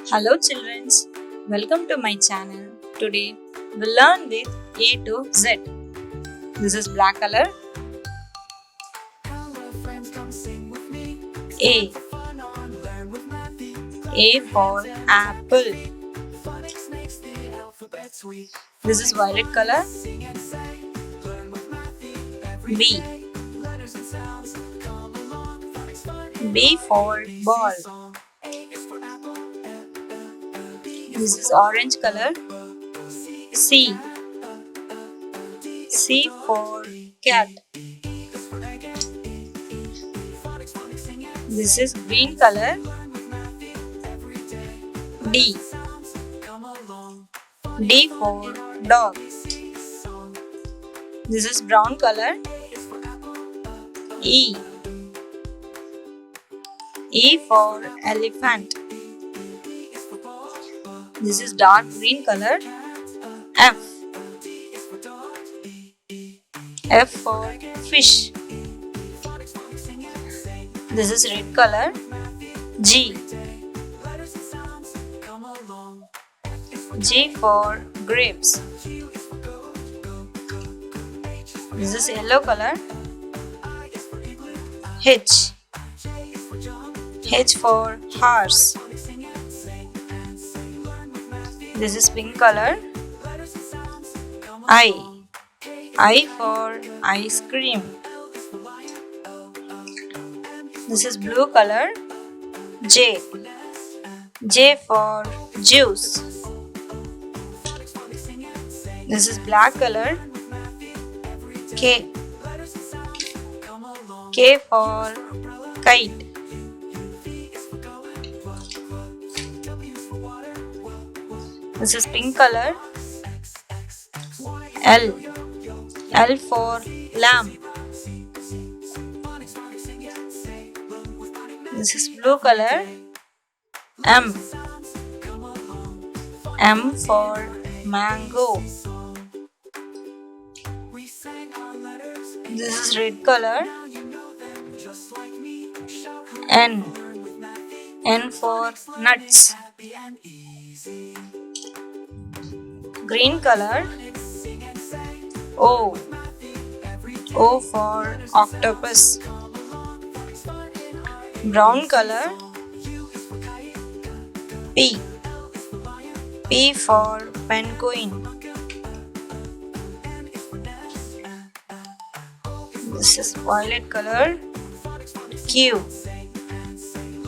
Hello children, welcome to my channel. Today we'll learn with A to Z. This is black color. A. A for apple. This is violet color. B. B for ball. This is orange color. C. C for cat. This is green color. D. D for dog. This is brown color. E. E for elephant. This is dark green color. F. F for fish. This is red color. G. G for grapes. This is yellow color. H. H for horse. This is pink color. I. I for ice cream. This is blue color. J. J for juice. This is black color. K. K for kite. This is pink color. L. L for lamb. This is blue color. M. M for mango. This is red color. N. N for nuts. Green color. O. O for octopus. Brown color. P. P for penguin. This is violet color. Q.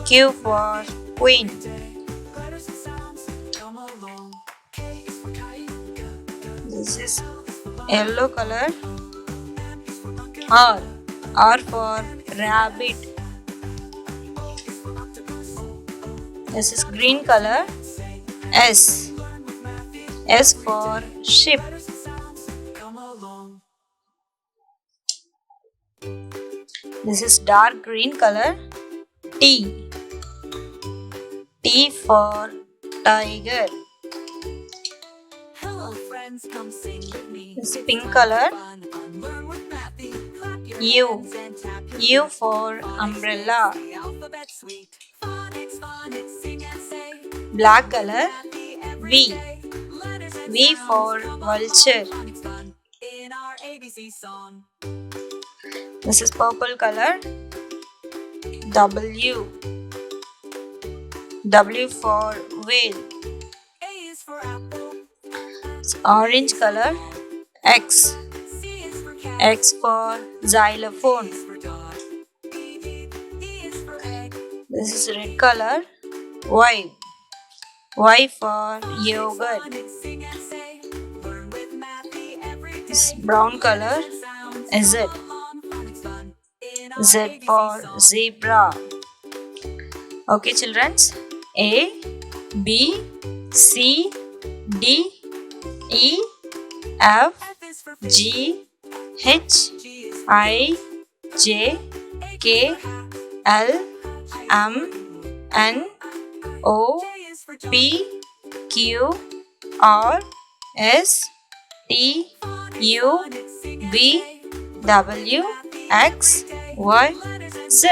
Q for queen. This is yellow color. R. R for rabbit. This is green color. S. S for sheep. This is dark green color. T. T for tiger. This is pink color. U. U for umbrella. Black color. V. V for vulture. This is purple color. W. W for whale. It's orange color. X. X for xylophone. This is red color. Y. Y for yogurt. This brown color. Z. Z for zebra. Okay children. A, B, C, D, E, F, G, H, I, J, K, L, M, N, O, P, Q, R, S, T, U, V, W, X, Y, Z.